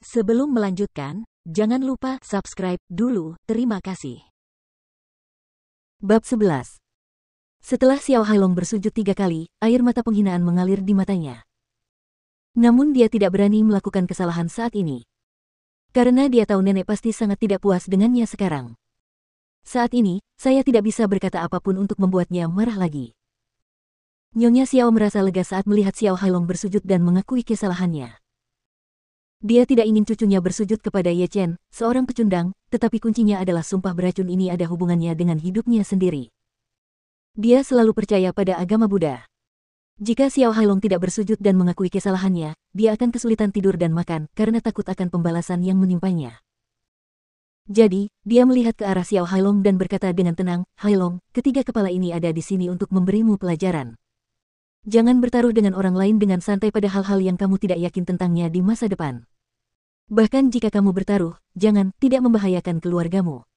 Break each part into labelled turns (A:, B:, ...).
A: Sebelum melanjutkan, jangan lupa subscribe dulu. Terima kasih.
B: Bab 11. Setelah Xiao Hailong bersujud 3 kali, air mata penghinaan mengalir di matanya. Namun dia tidak berani melakukan kesalahan saat ini. Karena dia tahu nenek pasti sangat tidak puas dengannya sekarang. Saat ini, saya tidak bisa berkata apapun untuk membuatnya marah lagi. Nyonya Xiao merasa lega saat melihat Xiao Hailong bersujud dan mengakui kesalahannya. Dia tidak ingin cucunya bersujud kepada Ye Chen, seorang pecundang, tetapi kuncinya adalah sumpah beracun ini ada hubungannya dengan hidupnya sendiri. Dia selalu percaya pada agama Buddha. Jika Xiao Hailong tidak bersujud dan mengakui kesalahannya, dia akan kesulitan tidur dan makan karena takut akan pembalasan yang menimpanya. Jadi, dia melihat ke arah Xiao Hailong dan berkata dengan tenang, "Hailong, ketiga kepala ini ada di sini untuk memberimu pelajaran. Jangan bertaruh dengan orang lain dengan santai pada hal-hal yang kamu tidak yakin tentangnya di masa depan. Bahkan jika kamu bertaruh, jangan tidak membahayakan keluargamu."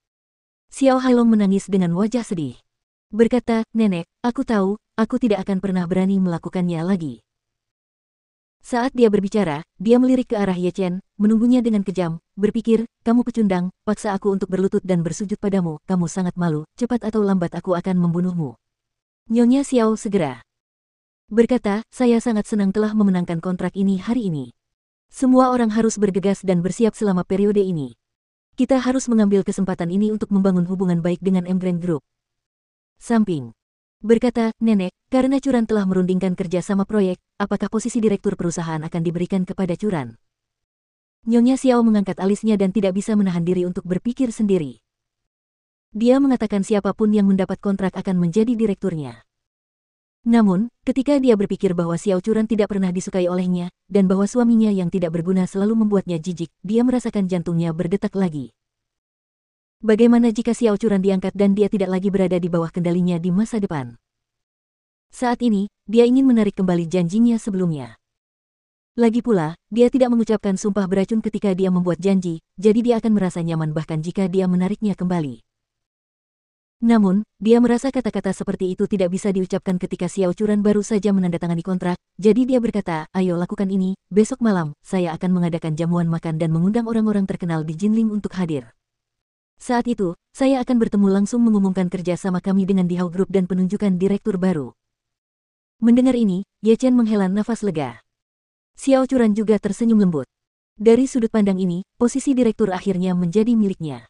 B: Xiao Hailong menangis dengan wajah sedih. Berkata, "Nenek, aku tahu, aku tidak akan pernah berani melakukannya lagi." Saat dia berbicara, dia melirik ke arah Ye Chen, menunggunya dengan kejam, berpikir, "Kamu pecundang, paksa aku untuk berlutut dan bersujud padamu, kamu sangat malu, cepat atau lambat aku akan membunuhmu." Nyonya Xiao segera berkata, "Saya sangat senang telah memenangkan kontrak ini hari ini. Semua orang harus bergegas dan bersiap selama periode ini. Kita harus mengambil kesempatan ini untuk membangun hubungan baik dengan Emgrand Group." Samping berkata, "Nenek, karena Curan telah merundingkan kerja sama proyek, apakah posisi direktur perusahaan akan diberikan kepada Curan?" Nyonya Xiao mengangkat alisnya dan tidak bisa menahan diri untuk berpikir sendiri. Dia mengatakan siapapun yang mendapat kontrak akan menjadi direkturnya. Namun, ketika dia berpikir bahwa Xiao Curan tidak pernah disukai olehnya, dan bahwa suaminya yang tidak berguna selalu membuatnya jijik, dia merasakan jantungnya berdetak lagi. Bagaimana jika Xiao Curan diangkat dan dia tidak lagi berada di bawah kendalinya di masa depan? Saat ini, dia ingin menarik kembali janjinya sebelumnya. Lagi pula, dia tidak mengucapkan sumpah beracun ketika dia membuat janji, jadi dia akan merasa nyaman bahkan jika dia menariknya kembali. Namun, dia merasa kata-kata seperti itu tidak bisa diucapkan ketika Xiao Curan baru saja menandatangani kontrak, jadi dia berkata, "Ayo lakukan ini, besok malam, saya akan mengadakan jamuan makan dan mengundang orang-orang terkenal di Jinling untuk hadir. Saat itu, saya akan bertemu langsung mengumumkan kerja sama kami dengan Dihao Group dan penunjukan direktur baru." Mendengar ini, Ye Chen menghela nafas lega. Xiao Curan juga tersenyum lembut. Dari sudut pandang ini, posisi direktur akhirnya menjadi miliknya.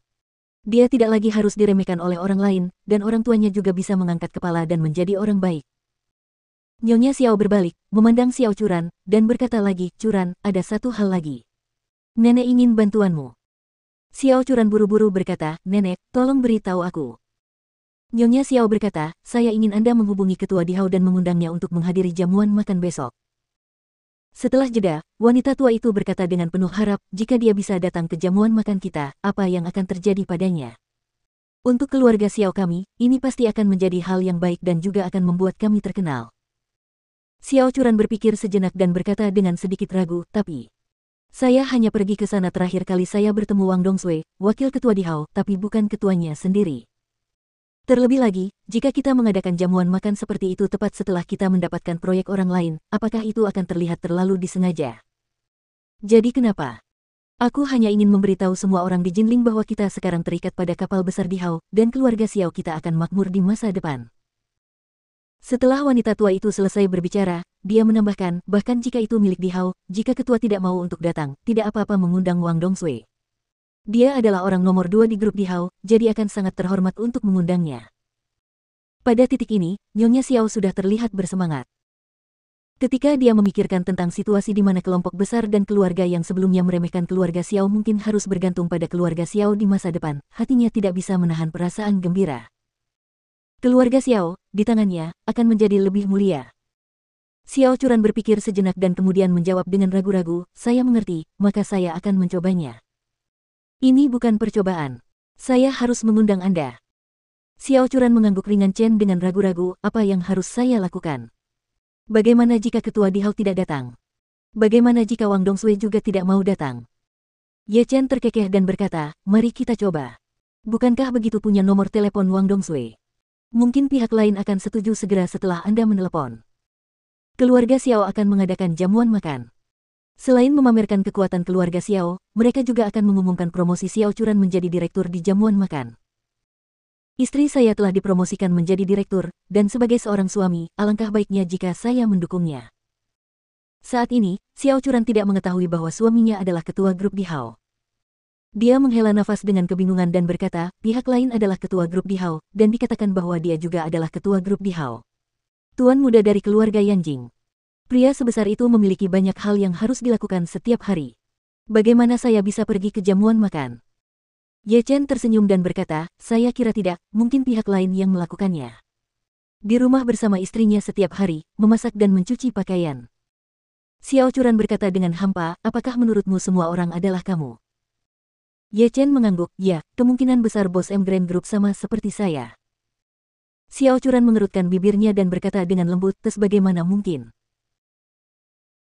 B: Dia tidak lagi harus diremehkan oleh orang lain, dan orang tuanya juga bisa mengangkat kepala dan menjadi orang baik. Nyonya Xiao berbalik, memandang Xiao Curan, dan berkata lagi, "Curan, ada satu hal lagi. Nenek ingin bantuanmu." Xiao Curan buru-buru berkata, "Nenek, tolong beritahu aku." Nyonya Xiao berkata, "Saya ingin Anda menghubungi ketua Dihao dan mengundangnya untuk menghadiri jamuan makan besok." Setelah jeda, wanita tua itu berkata dengan penuh harap, "Jika dia bisa datang ke jamuan makan kita, apa yang akan terjadi padanya? Untuk keluarga Xiao kami, ini pasti akan menjadi hal yang baik dan juga akan membuat kami terkenal." Xiao Curan berpikir sejenak dan berkata dengan sedikit ragu, "Tapi saya hanya pergi ke sana terakhir kali saya bertemu Wang Dongsui, wakil ketua Dihao, tapi bukan ketuanya sendiri. Terlebih lagi, jika kita mengadakan jamuan makan seperti itu tepat setelah kita mendapatkan proyek orang lain, apakah itu akan terlihat terlalu disengaja? Jadi kenapa? Aku hanya ingin memberitahu semua orang di Jinling bahwa kita sekarang terikat pada kapal besar Dihao, dan keluarga Xiao kita akan makmur di masa depan." Setelah wanita tua itu selesai berbicara, dia menambahkan, "Bahkan jika itu milik Dihao, jika ketua tidak mau untuk datang, tidak apa-apa mengundang Wang Dongsui. Dia adalah orang nomor 2 di grup Dihao, jadi akan sangat terhormat untuk mengundangnya." Pada titik ini, Nyonya Xiao sudah terlihat bersemangat. Ketika dia memikirkan tentang situasi di mana kelompok besar dan keluarga yang sebelumnya meremehkan keluarga Xiao mungkin harus bergantung pada keluarga Xiao di masa depan, hatinya tidak bisa menahan perasaan gembira. Keluarga Xiao, di tangannya, akan menjadi lebih mulia. Xiao Curan berpikir sejenak dan kemudian menjawab dengan ragu-ragu, "Saya mengerti, maka saya akan mencobanya." "Ini bukan percobaan. Saya harus mengundang Anda." Xiao Curan mengangguk ringan Chen dengan ragu-ragu, "Apa yang harus saya lakukan? Bagaimana jika ketua Dihao tidak datang? Bagaimana jika Wang Dongsui juga tidak mau datang?" Ye Chen terkekeh dan berkata, "Mari kita coba. Bukankah begitu punya nomor telepon Wang Dongsui? Mungkin pihak lain akan setuju segera setelah Anda menelepon. Keluarga Xiao akan mengadakan jamuan makan. Selain memamerkan kekuatan keluarga Xiao, mereka juga akan mengumumkan promosi Xiao Churan menjadi direktur di jamuan makan. Istri saya telah dipromosikan menjadi direktur, dan sebagai seorang suami, alangkah baiknya jika saya mendukungnya. Saat ini, Xiao Churan tidak mengetahui bahwa suaminya adalah ketua grup di Hao. Dia menghela nafas dengan kebingungan dan berkata, pihak lain adalah ketua grup di Hao, dan dikatakan bahwa dia juga adalah ketua grup di Hao. Tuan muda dari keluarga Yanjing. Pria sebesar itu memiliki banyak hal yang harus dilakukan setiap hari. Bagaimana saya bisa pergi ke jamuan makan? Ye Chen tersenyum dan berkata, saya kira tidak, mungkin pihak lain yang melakukannya. Di rumah bersama istrinya setiap hari, memasak dan mencuci pakaian. Xiao Churan berkata dengan hampa, apakah menurutmu semua orang adalah kamu? Ye Chen mengangguk, ya, kemungkinan besar bos M Grand Group sama seperti saya. Xiao Churan mengerutkan bibirnya dan berkata dengan lembut, tes bagaimana mungkin.